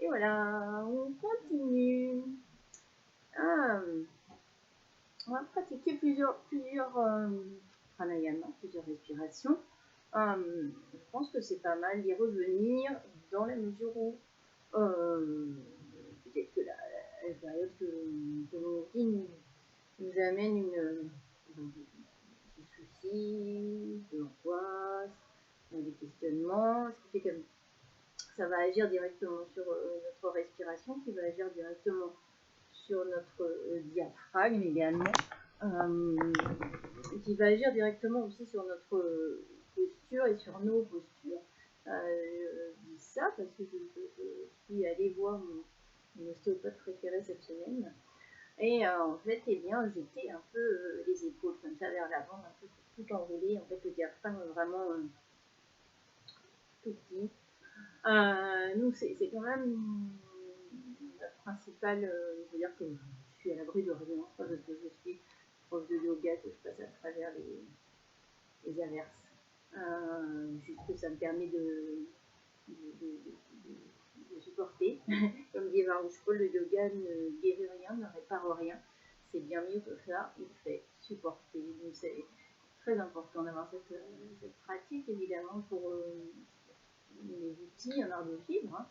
Et voilà, on continue. On va pratiquer plusieurs pranayama, plusieurs respirations. Je pense que c'est pas mal d'y revenir dans la mesure où peut-être que la période que l'on vit nous amène des soucis, de l'angoisse, des questionnements, ce qui fait que ça va agir directement sur notre respiration, qui va agir directement sur notre diaphragme également, qui va agir directement aussi sur notre posture et sur nos postures. Je dis ça parce que je suis allée voir mon ostéopathe préféré cette semaine. Et en fait, eh bien, j'étais un peu les épaules comme ça vers l'avant, un peu tout enroulé. En fait, le diaphragme vraiment tout petit. Donc, c'est quand même la principale. Je veux dire que je suis à l'abri de rien, parce que je suis prof de yoga, que je passe à travers les averses. Juste que ça me permet de supporter. Comme dit Baruch Paul, le yoga ne guérit rien, ne répare rien. C'est bien mieux que ça, il fait supporter. Donc c'est très important d'avoir cette pratique, évidemment, pour les outils en art de vivre.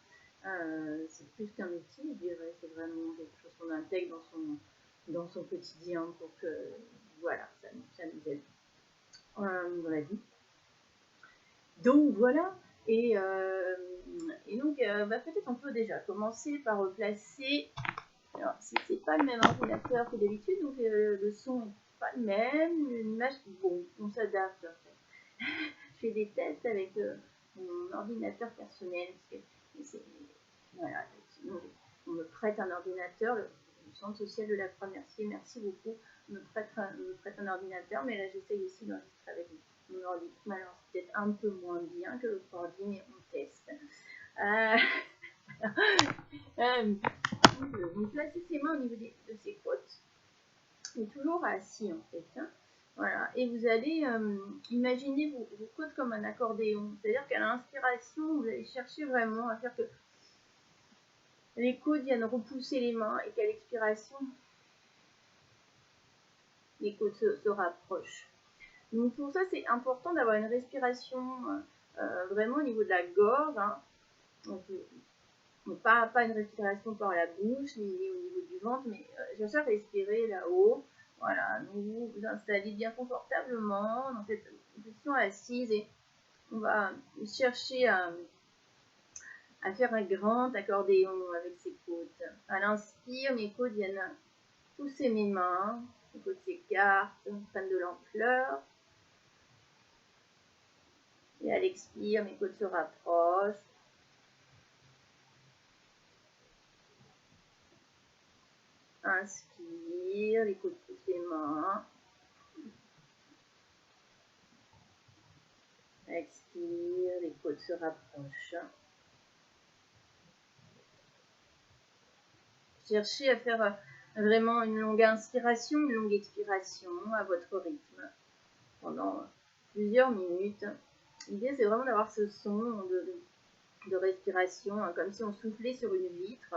C'est plus qu'un outil, je dirais, c'est vraiment quelque chose qu'on intègre dans son quotidien pour que, voilà, ça nous aide dans la vie. Donc voilà, et donc peut-être on peut déjà commencer par replacer. Alors c'est pas le même ordinateur que d'habitude, donc le son n'est pas le même, l'image, bon, on s'adapte en fait. Je fais des tests avec mon ordinateur personnel, parce que voilà, sinon on me prête un ordinateur, le centre social de la Croix, merci beaucoup, me prête un ordinateur, mais là j'essaye aussi d'enregistrer avec mon ordi. Alors c'est peut-être un peu moins bien que l'autre ordi, mais on teste. Donc placez ses mains au niveau de ses côtes, et toujours assis en fait. Voilà, et vous allez imaginer vos côtes comme un accordéon, c'est-à-dire qu'à l'inspiration, vous allez chercher vraiment à faire que les côtes viennent repousser les mains et qu'à l'expiration, les côtes se rapprochent. Donc pour ça, c'est important d'avoir une respiration vraiment au niveau de la gorge. Donc, pas une respiration par la bouche, ni au niveau du ventre, mais cherchez à respirer là-haut. Voilà, donc vous vous installez bien confortablement dans cette position assise et on va chercher à faire un grand accordéon avec ses côtes. À l'inspire, mes côtes viennent pousser mes mains, mes côtes s'écartent, prennent de l'ampleur. Et à l'expire, mes côtes se rapprochent. Inspire, les côtes poussent les mains. Expire, les côtes se rapprochent. Cherchez à faire vraiment une longue inspiration, une longue expiration à votre rythme pendant plusieurs minutes. L'idée, c'est vraiment d'avoir ce son de respiration, comme si on soufflait sur une vitre.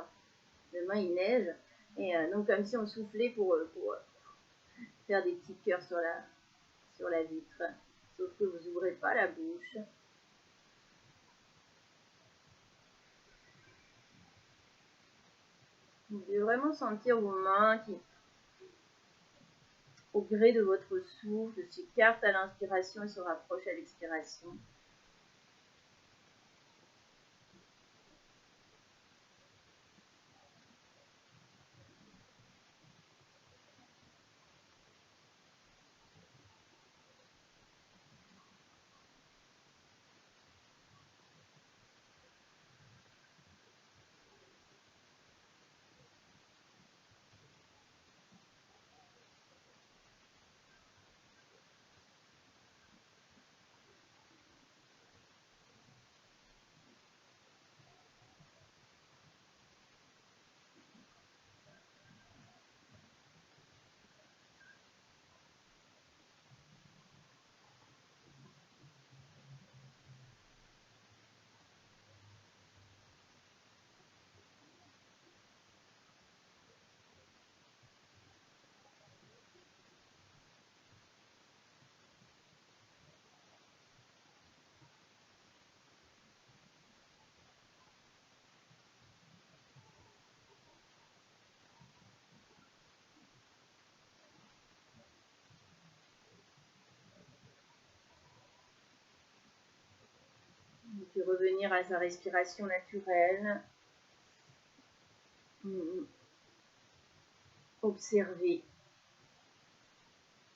Demain, il neige. Et donc, comme si on soufflait pour faire des petits cœurs sur la vitre. Sauf que vous n'ouvrez pas la bouche. Vous devez vraiment sentir vos mains qui, au gré de votre souffle, s'écartent à l'inspiration et se rapprochent à l'expiration. puis revenir à sa respiration naturelle. Observer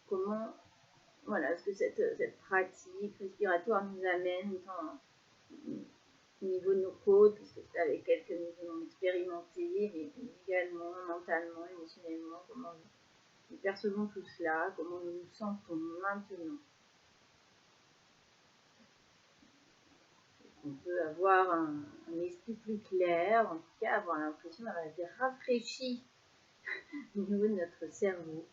comment, voilà, ce que cette pratique respiratoire nous amène au niveau de nos côtes, parce que c'est avec elle que nous venons expérimenter, mais également mentalement, émotionnellement, comment nous percevons tout cela, comment nous nous sentons maintenant. On peut avoir un esprit plus clair, en tout cas avoir l'impression d'avoir été rafraîchi au niveau de notre cerveau.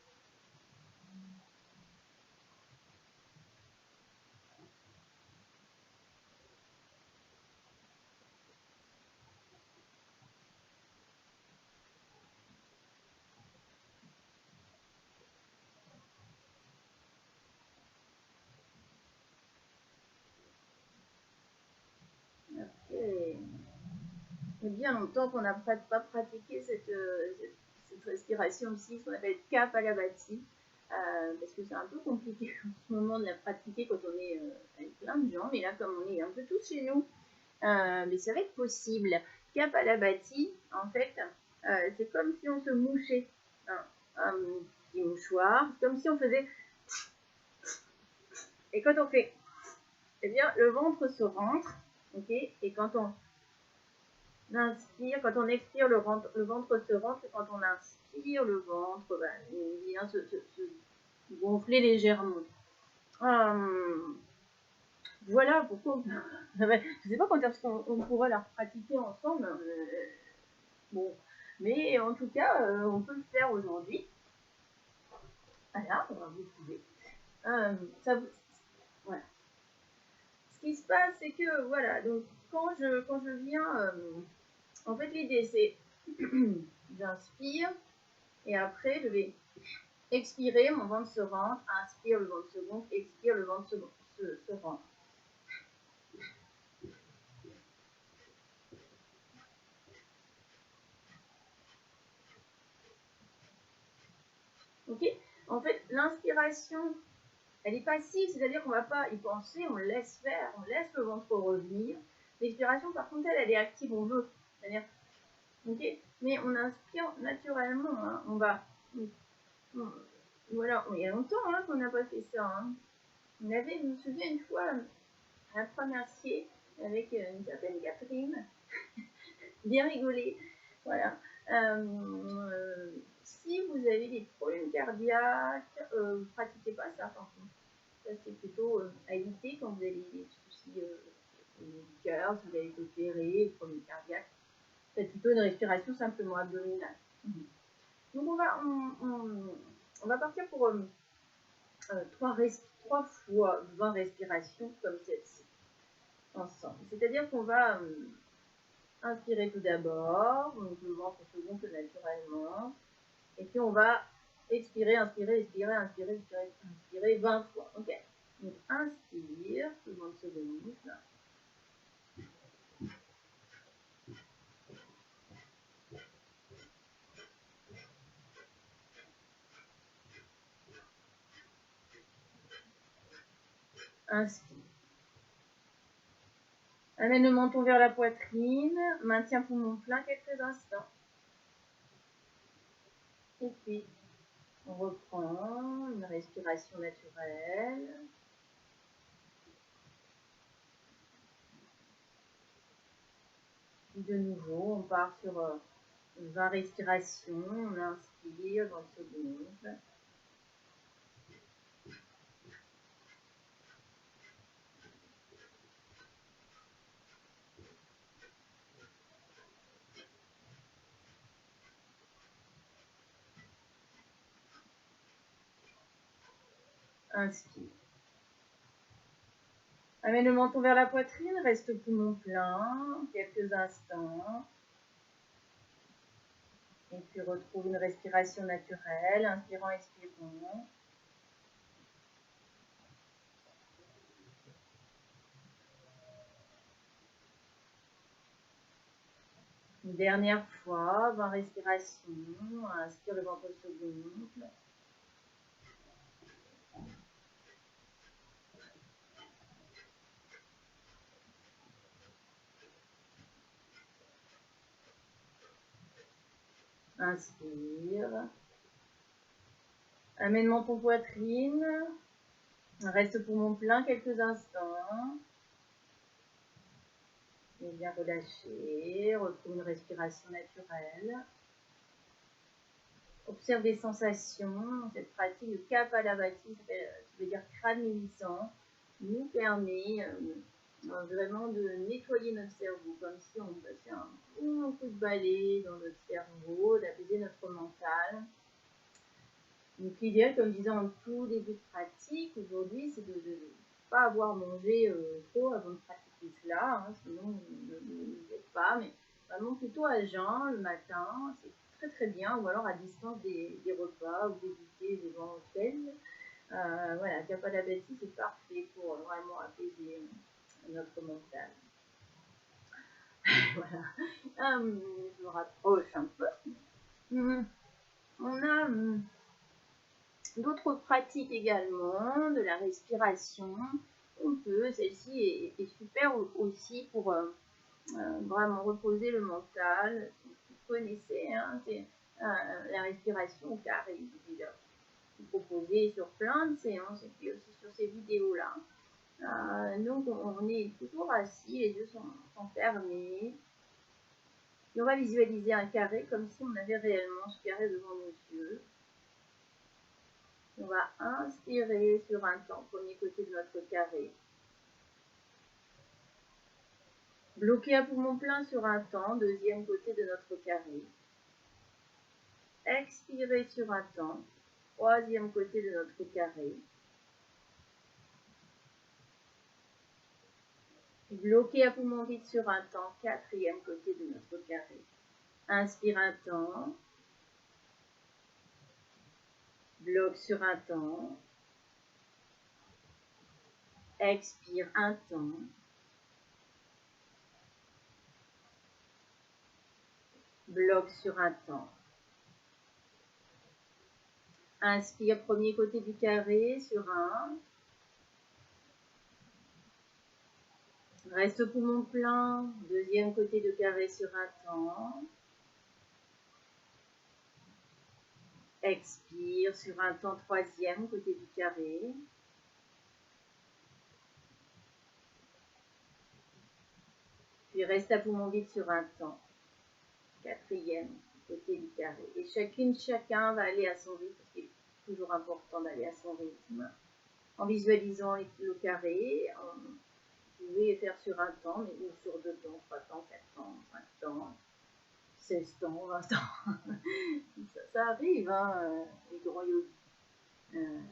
Il y a bien longtemps qu'on n'a pas pratiqué cette respiration aussi, ce qu'on appelle Kapalabhati, parce que c'est un peu compliqué en ce moment de la pratiquer quand on est avec plein de gens, mais là comme on est un peu tous chez nous, mais ça va être possible. Kapalabhati, en fait, c'est comme si on se mouchait un petit mouchoir, c'est comme si on faisait... Et quand on fait... Eh bien, le ventre se rentre, ok, et quand on inspire, quand on expire, le ventre se rentre, et quand on inspire, le ventre vient se gonfler légèrement. Voilà pourquoi. Je ne sais pas quand est-ce qu'on pourra la pratiquer ensemble. Bon, mais en tout cas, on peut le faire aujourd'hui. Voilà, vous pouvez. Voilà. Ce qui se passe, c'est que voilà, donc quand je viens, en fait l'idée c'est j'inspire et après je vais expirer, mon ventre se rentre, inspire, le ventre se gonfle, expire, le ventre se rentre. Ok. En fait, l'inspiration, elle est passive, c'est-à-dire qu'on ne va pas y penser, on laisse faire, on laisse le ventre revenir. L'expiration, par contre, elle est active, on veut. C'est-à-dire, ok, mais on inspire naturellement, hein, on va... Voilà, il y a longtemps qu'on n'a pas fait ça. Hein. Je me souviens une fois, à la première siècle, avec une certaine Catherine, bien rigolé. Voilà. Si vous avez des problèmes cardiaques, ne pratiquez pas ça par contre. Ça c'est plutôt à éviter quand vous avez des soucis du cœur, si vous avez été opéré, des problèmes cardiaques. Faites plutôt une respiration simplement abdominale. Donc on va partir pour 3 fois 20 respirations comme celle-ci, ensemble. C'est-à-dire qu'on va inspirer tout d'abord, donc le ventre se gonfle naturellement, et puis on va expirer, inspirer, expirer, inspirer, expirer, inspirer 20 fois. Ok. Donc inspire, le ventre se gonfle. Inspire. Amène le menton vers la poitrine, maintient poumon plein quelques instants. Et puis, on reprend une respiration naturelle. Et de nouveau, on part sur 20 respirations. On inspire, dans le second. Inspire. Amène le menton vers la poitrine, reste poumon plein, quelques instants. Et puis retrouve une respiration naturelle, inspirant, expirant. Une dernière fois, 20 respirations, inspire, le ventre se gonfle. Inspire. Amène ton poitrine. Reste poumon plein quelques instants. Et bien relâcher. Retrouve une respiration naturelle. Observe les sensations. Cette pratique de Kapalabhati, ça veut dire crâne médissant, nous permet vraiment de nettoyer notre cerveau, comme si on passait un bon coup de balai dans notre cerveau, d'apaiser notre mental. Donc l'idéal, comme je disais en tout début de pratique, aujourd'hui, c'est de ne pas avoir mangé trop avant de pratiquer cela, hein, sinon vous n'êtes pas, mais vraiment plutôt à jeun le matin, c'est très très bien, ou alors à distance des repas ou d'éviter les grands hôtels. Voilà, Kapalabhati, c'est parfait pour vraiment apaiser notre mental. Voilà, je me rapproche un peu. On a d'autres pratiques également, de la respiration. On peut, celle-ci est super aussi pour vraiment reposer le mental. Vous connaissez, hein, c'est la respiration carrée. Je vais vous proposer sur plein de séances et puis aussi sur ces vidéos-là. Donc on est toujours assis, les yeux sont fermés. Et on va visualiser un carré comme si on avait réellement ce carré devant nos yeux. On va inspirer sur un temps, premier côté de notre carré. Bloquer à poumon plein sur un temps, deuxième côté de notre carré. Expirer sur un temps, troisième côté de notre carré. Bloquer à poumon vide sur un temps, quatrième côté de notre carré. Inspire un temps. Bloque sur un temps. Expire un temps. Bloque sur un temps. Inspire, premier côté du carré sur un. Reste poumon plein, deuxième côté de carré sur un temps. Expire sur un temps, troisième côté du carré. Puis reste à poumon vide sur un temps, quatrième côté du carré. Et chacun va aller à son rythme, parce qu'il est toujours important d'aller à son rythme. En visualisant le carré, vous pouvez faire sur un temps, mais ou sur 2 temps, 3 temps, 4 temps, 5 temps, 16 temps, 20 temps. ça arrive, hein, les grands yogis.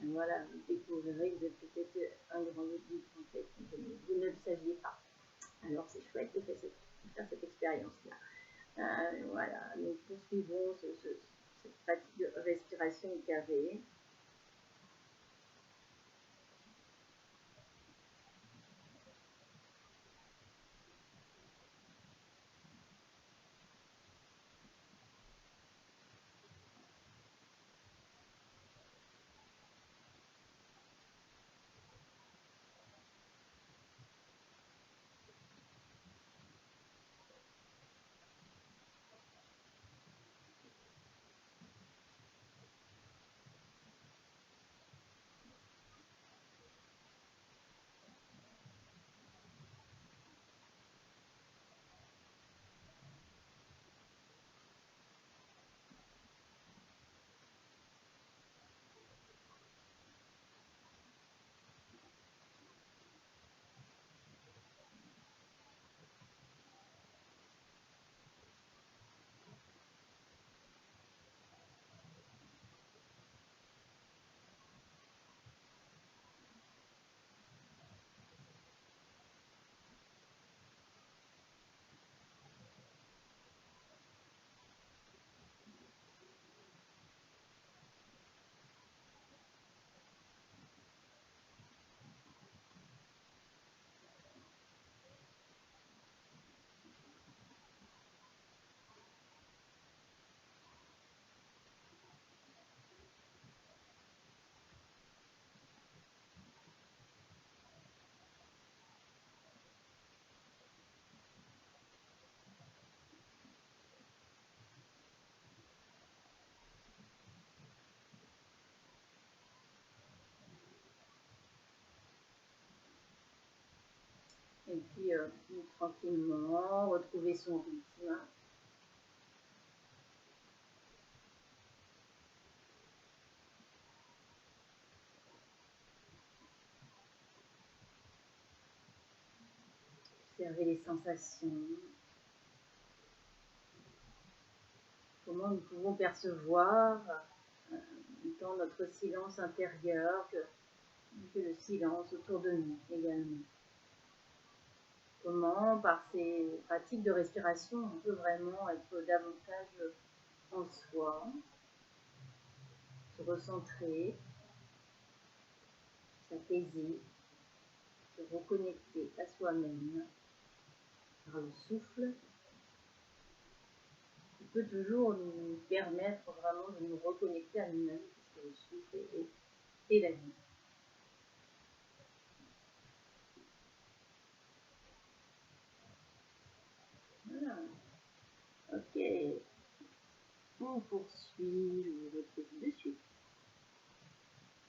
Voilà, vous découvrirez que vous êtes peut-être un grand yogi, en fait, vous ne le saviez pas. Alors c'est chouette de faire cette expérience-là. Voilà, nous poursuivons cette pratique de respiration carrée. Et puis tranquillement retrouver son rythme. Observer les sensations. Comment nous pouvons percevoir tant notre silence intérieur que le silence autour de nous également. Comment, par ces pratiques de respiration, on peut vraiment être davantage en soi, se recentrer, s'apaiser, se reconnecter à soi-même par le souffle, qui peut toujours nous permettre vraiment de nous reconnecter à nous-mêmes, puisque le souffle est la vie. Voilà. Ok. On poursuit.